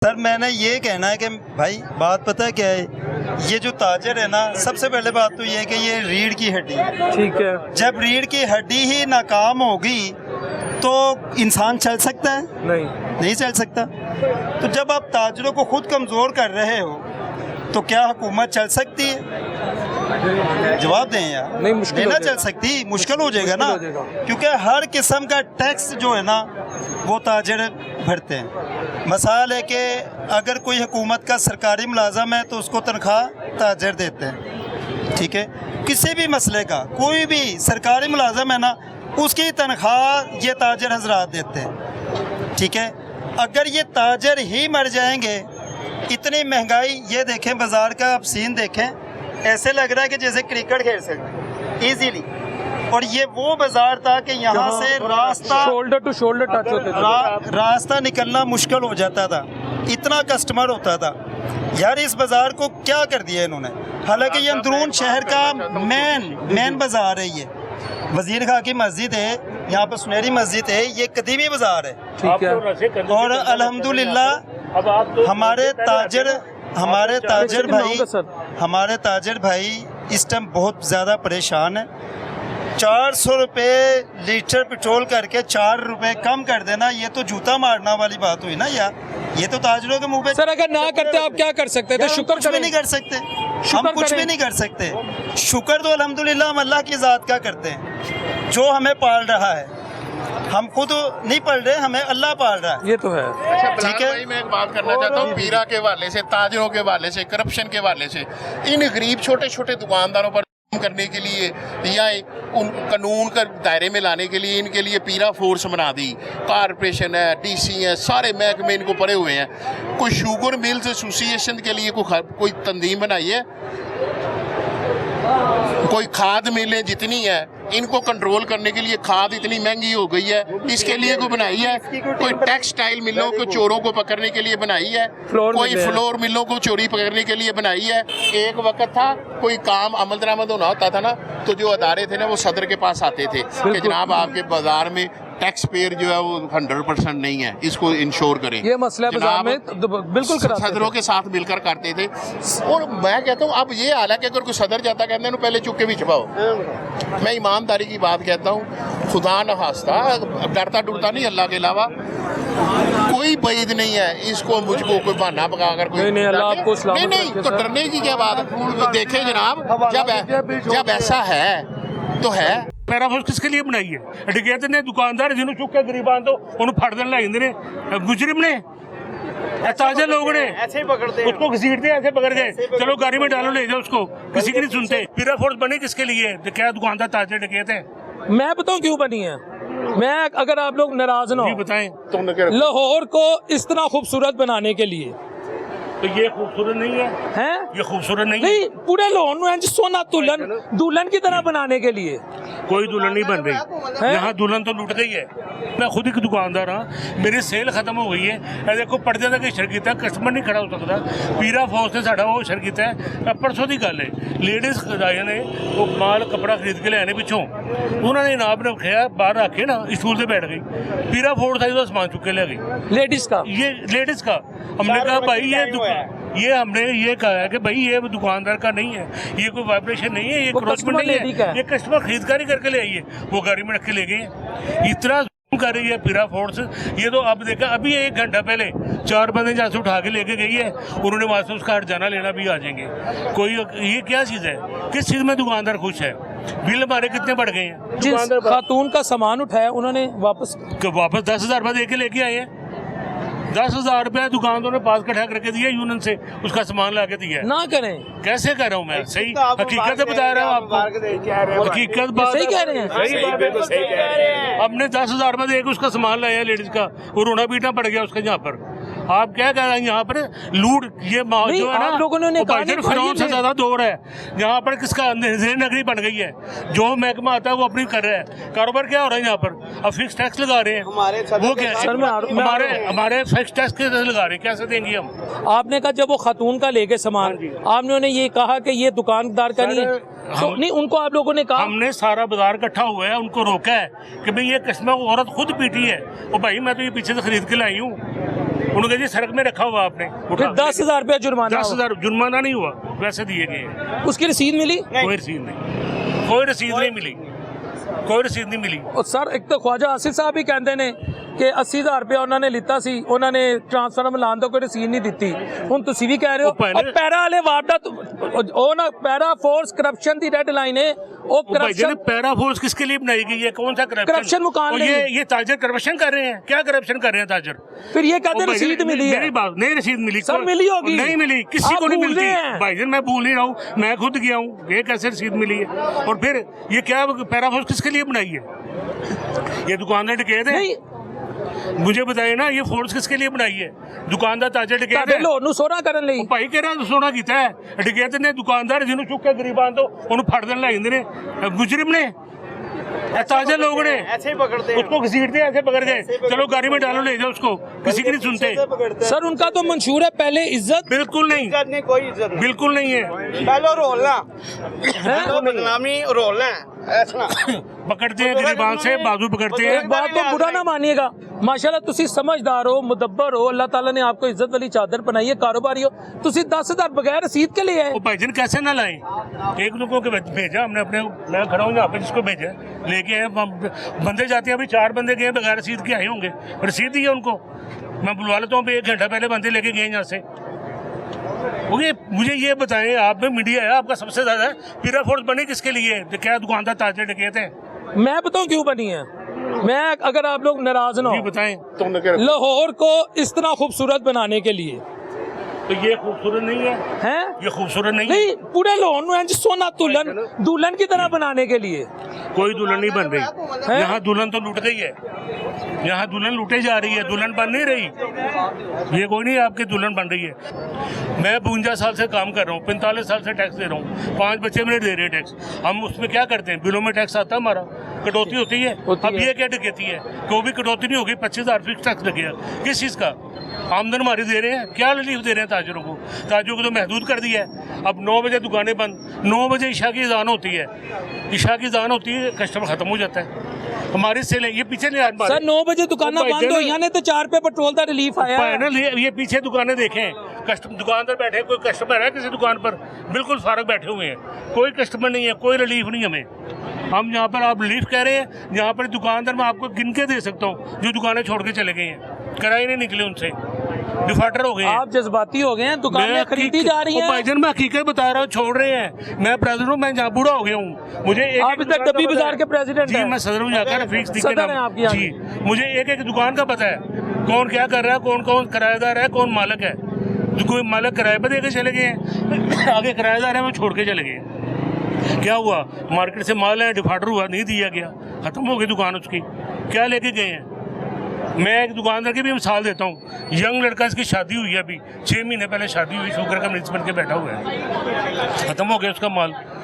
Sir मैंने ये कहना है कि भाई बात पता है क्या है, ये जो ताजर है ना, सबसे पहले बात तो ये है कि ये रीढ़ की हड्डी है। ठीक है। जब रीढ़ की हड्डी ही नाकाम होगी तो इंसान चल सकता है? नहीं चल सकता। तो जब आप ताजरों को खुद कमज़ोर कर रहे हो तो क्या हुकूमत चल सकती है? जवाब दें यार। नहीं, मुश्किल ना चल सकती, मुश्किल हो जाएगा ना, क्योंकि हर किस्म का टैक्स जो है ना वो ताजर भरते हैं। मसाल है कि अगर कोई हुकूमत का सरकारी मुलाजम है तो उसको तनख्वाह ताजर देते हैं, ठीक है। किसी भी मसले का कोई भी सरकारी मुलाजम है ना, उसकी तनख्वाह ये ताजर हजरात देते हैं, ठीक है। अगर ये ताजर ही मर जाएंगे, इतनी महंगाई, ये देखें बाज़ार का आप सीन देखें, ऐसे लग रहा है कि जैसे क्रिकेट खेल सकते ईजीली। और ये वो बाजार था कि यहाँ से रास्ता शोल्डर टू शोल्डर टच होते थे, रास्ता निकलना मुश्किल हो जाता था, इतना कस्टमर होता था। यार इस बाजार को क्या कर दिया इन्होंने, हालांकि ये अंदरून शहर का मेन बाजार है। ये वजीर खां की मस्जिद है, यहाँ पर सुनहरी मस्जिद है, ये कदीमी बाजार है, ठीक है। और अल्हम्दुलिल्लाह हमारे ताजर भाई इस टाइम बहुत ज़्यादा परेशान है। 400 रुपये लीटर पेट्रोल करके 4 रुपये कम कर देना, ये तो जूता मारना वाली बात हुई ना यार। ये तो ताजरों के मुंह पे। सर अगर ना करते आप क्या कर सकते थे? शुक्र कुछ भी नहीं कर सकते, हम कुछ भी नहीं कर सकते। शुक्र तो अल्हम्दुलिल्लाह हम अल्लाह की ज़ात का करते हैं जो हमें पाल रहा है। हम खुद नहीं पढ़ रहे, हमें अल्लाह पाल रहा है। ये तो है। ठीक है। मैं एक बात करना चाहता हूँ पीरा के हवाले से, ताजरों के हवाले से, करप्शन के हवाले से, इन गरीब छोटे छोटे दुकानदारों पर करने के लिए या उन कानून का दायरे में लाने के लिए इनके लिए पीरा फोर्स बना दी। कारपोरेशन है, डीसी है, सारे महकमे इनको पड़े हुए हैं। कोई शुगर मिल्स एसोसिएशन के लिए कोई तंजीम बनाई है? कोई खाद मिलें जितनी है, इनको कंट्रोल करने के लिए खाद इतनी महंगी हो गई है, इसके लिए कोई बनाई है? कोई टेक्सटाइल मिलों को चोरों को पकड़ने के लिए बनाई है? कोई फ्लोर मिलों को चोरी पकड़ने के लिए बनाई है? एक वक्त था कोई काम अमल दरामद होना होता था ना, तो जो अदारे थे ना वो सदर के पास आते थे कि जनाब आपके बाजार में टैक्स पेयर जो है वो 100% नहीं है, इसको इंश्योर करें। ये मसला बाजार में बिल्कुल सदरों के साथ मिलकर करते थे। और मैं कहता हूँ अब ये हाल है कि अगर कोई सदर जाता कहते हैं पहले चुप के भी छुपाओ। मैं ईमानदारी की बात कहता हूँ, खुदा न खास्ता, डरता डरता नहीं अल्लाह के अलावा कोई बैद नहीं है। इसको मुझको कोई बहाना पका कर कोई नहीं तो डरने की क्या बात। देखें जनाब, जब ऐसा है तो है। पैराफोर्स किसके लिए बनाई है? डकैत ने, दुकानदार जिन्होंने चुक के गरीबान तो उन्होंने फड़ देने लगे ने, मुजरिम ने, ताजे लोग ने ऐसे पकड़ते, उसको घसीटते ऐसे पकड़ गए, चलो गाड़ी में डालो ले जाओ उसको, किसी की नहीं सुनते। पैराफोर्स बने किसके लिए? क्या दुकानदार ताजे डकैत है? मैं बताऊं क्यों बनी है? मैं, अगर आप लोग नाराज ना हो, बताएं। लाहौर को इस तरह खूबसूरत बनाने के लिए, तो ये खूबसूरत नहीं है, हैं? ये खूबसूरत नहीं, पूरे लाहौर में सोना दुल्हन की तरह बनाने के लिए कोई दुल्हन नहीं बन रही। यहाँ दुल्हन तो लूट गई है। मैं खुद एक दुकानदार हाँ, मेरी सेल खत्म हो गई है। देखो पर्दे तक इशर किया, कस्टमर नहीं खड़ा हो सकता। पीरा फौज ने साढ़ा वो इशर किया। परसों की गल है, लेडीज खदाइया ने वो माल कपड़ा खरीद के लिया पिछों, उन्होंने इनाम ने रखा बाहर रखे ना, स्टूल से बैठ गई। पीरा फोर्स आई तो सामान चुक के ले गई। लेडीज का हमने कहा भाई ये हमने ये कहा है कि भाई ये दुकानदार का नहीं है, ये कोई वाइब्रेशन नहीं है, ये क्रॉसमेंट नहीं है, ये कस्टमर खरीददारी करके ले आई है, वो गाड़ी में रख के ले गए। इतना कर रही है पीरा फोर्स। ये तो अब देखा, अभी 1 घंटा पहले 4 बंदे जहाँ से उठा के लेके गई है, उन्होंने वहाँ से उसका हट जाना लेना भी आ जाएंगे। कोई ये क्या चीज़ है? किस चीज़ में दुकानदार खुश है? बिल हमारे कितने बढ़ गए हैं। जिस खातून का सामान उठाया उन्होंने वापस 10,000 रुपये दे के लेके आए हैं। 10,000 रुपया दुकानदारों ने पास इकट्ठा करके दिया, यूनियन से उसका सामान ला के दिया। ना करें, कैसे कर रहा हूँ मैं? सही हकीकत बता रहा हूँ आपको, हकीकत बात सही कह रहे हैं। सही बात है। हमने 10,000 रुपये दे के उसका सामान लाया लेडीज का, और रोना पीटना पड़ गया उसका। यहाँ पर आप क्या कह रहे हैं? यहाँ पर लूट, ये जो है ना, लोगों ने फिरौन से ज्यादा दौर है। यहाँ पर किसका नगरी बन गई है, जो महकमा आता है वो अपनी कर रहा है। कारोबार क्या हो रहा है यहाँ पर? अब फिक्स टैक्स लगा रहे हैं, वो क्या है? हमारे फिक्स टैक्स के लगा रहे हैं, कैसे देंगे हम? आपने कहा जब वो खातून का लेके सामान, आपने ये कहा कि ये दुकानदार का नहीं है, तो नहीं, उनको आप लोगों ने कहा? हमने सारा बाजार इकट्ठा हुआ है, उनको रोका है कि भाई ये कस्टमर औरत खुद पीटी है, वो भाई मैं तो ये पीछे से खरीद के लाई हूँ, उन्होंने कहा जी सड़क में रखा हुआ आपने, फिर 10,000 रुपया जुर्माना 10,000 जुर्माना नहीं हुआ, वैसे दिए गए हैं। हुआ। उसकी रसीद मिली? कोई रसीद नहीं, कोई रसीद नहीं मिली, कोई रसीद नहीं मिली। और सर एक तो ख्वाजा आसिफ साहब भी कहते ने कि 80,000 रुपया उन्होंने लिता सी, उन्होंने ट्रांसफर मिलान तो कोई रसीद नहीं दी। हुण तुसीं भी कह रहे हो और पैरा वाले वारदात ओ ना पैरा फोर्स करप्शन दी रेड लाइन है। ओ करप्शन पैरा फोर्स किसके लिए बनाई गई है? कौन सा करप्शन मुकाम नहीं। ये ताजर करप्शन कर रहे हैं, क्या करप्शन कर रहे हैं ताजर? फिर ये कहते हैं रसीद मिली है। मेरी बात नहीं, रसीद मिली सर मिली होगी, नहीं मिली, किसी को नहीं मिलती भाईजान, मैं भूल नहीं रहा हूँ, मैं खुद गया हूँ, ये कैसे रसीद मिली है? और फिर ये क्या पैरा फोर्स किसके लिए बनाई है? ये दुकानदार डकैत है? मुझे बताइए ना, ये फोर्स किसके लिए बनाई है? दुकानदार ताजर डकैत है, लोन सोना करन लई भाई कह रहा सोना कीता है डकैत ने। दुकानदार जिन्होंने चुक के गरीबां तो उन्होंने फड़ देने लग जाते ने, मुजरिम ने, ताजे लोग ने ऐसे ही पकड़ते हैं, उसको घसीटते हैं, ऐसे पकड़ गए, चलो गाड़ी में डालो, ले जाओ उसको, किसी की नहीं सुनते। सर उनका तो मंशूर है पहले इज्जत, बिल्कुल नहीं, कोई इज्जत नहीं, बिल्कुल नहीं है। पहले रोलना बदनामी रोलना ऐसा पकड़ते हैं गरीबान से, बाजू पकड़ते हैं। एक बात तो बुरा ना मानिएगा, माशाल्लाह तुसी समझदार हो, मुदब्बर हो, अल्लाह ताला ने आपको इज्जत वाली चादर पहनाई है, कारोबारी हो, तुसी 10,000 बगैर रसीद के लिए आए। वो भाईजान कैसे ना लाए? एक लोगों को भेजा हमने, अपने मैं खड़ा हूँ यहाँ पे, जिसको भेजा लेके आए, बंदे जाते हैं, अभी 4 बंदे गए बगैर रसीद के आए होंगे, रसीद दी है उनको, मैं बुलवा लेता हूँ, 1 घंटा पहले बंदे लेके गए यहाँ से। मुझे ये बताएं, आप में मीडिया है आपका सबसे ज्यादा, पीरा फोर्स बनी किसके लिए? क्या दुकानदार ताजे डकैत है? मैं बताऊं क्यों बनी है? मैं अगर आप लोग नाराज ना हो, बताएं। लाहौर को इस तरह खूबसूरत बनाने के लिए, तो ये खूबसूरत नहीं है, हैं? ये खूबसूरत नहीं नहीं, पूरे लाहौर में सोना दुल्हन की तरह बनाने के लिए कोई दुल्हन नहीं बन रही। यहाँ दुल्हन तो लूट गई है, यहाँ दुल्हन लूटे जा रही है, दुल्हन बन नहीं रही। ये कोई नहीं आपकी दुल्हन बन रही है। मैं 52 साल से काम कर रहा हूँ, 45 साल से टैक्स दे रहा हूँ, 5 बच्चे मेरे दे रहे हैं टैक्स। हम उसमें क्या करते हैं? बिलों में टैक्स आता है हमारा, कटौती होती है। अब ये क्या डकैती है? कोई भी कटौती नहीं होगी, 25,000 फिक्स टैक्स लगेगा। किस चीज़ का? आमदन हमारी दे रहे हैं, क्या रिलीफ दे रहे हैं ताजरों को? ताजरों को तो महदूद कर दिया है। अब 9 बजे दुकानें बंद, 9 बजे ईशा की अज़ान होती है, ईशा की अज़ान होती है, कस्टमर खत्म हो जाता है। हमारी सेल ये पीछे नहीं आ सर 9 बजे दुकानें बंद हो, यहाँ तो 4 पे पेट्रोल का रिलीफ आया है। ये पीछे दुकानें देखें, कस्टमर दुकानदार बैठे, कोई कस्टमर है किसी दुकान पर? बिल्कुल फारग बैठे हुए हैं, कोई कस्टमर नहीं है, कोई रिलीफ नहीं हमें। हम यहाँ पर आप रिलीफ कह रहे हैं, यहाँ पर दुकानदार मैं आपको गिन के दे सकता हूँ जो दुकानें छोड़ के चले गए हैं, किराए नहीं निकले उनसे, डिफॉल्टर हो गए हैं। आप जज्बाती हो गए हैं, दुकानें खरीदी जा रही हैं। भाईजान मैं हकीकत बता रहा हूँ, छोड़ रहे हैं। मैं प्रेसिडेंट हूँ, मैं जहाँ बूढ़ा हो गया हूँ, मुझे आप इधर डब्बी बाजार के प्रेसिडेंट जी, मैं सदर हूँ जाकर फिक्स जी, मुझे एक दुकान का पता है, कौन क्या कर रहा है, कौन कौन किराएदार है, कौन मालिक है। कोई मालिक किराए पर दे के चले गए हैं, आगे किराएदार है वो छोड़ के चले गए। क्या हुआ? मार्केट से माल है, डिफॉल्टर हुआ, नहीं दिया गया, खत्म हो गई दुकान उसकी, क्या लेके गए हैं? मैं एक दुकानदार की भी मिसाल देता हूँ, यंग लड़का, इसकी शादी हुई है, अभी 6 महीने पहले शादी हुई, शुगर का मरीज बन के बैठा हुआ है, खत्म हो गया उसका माल।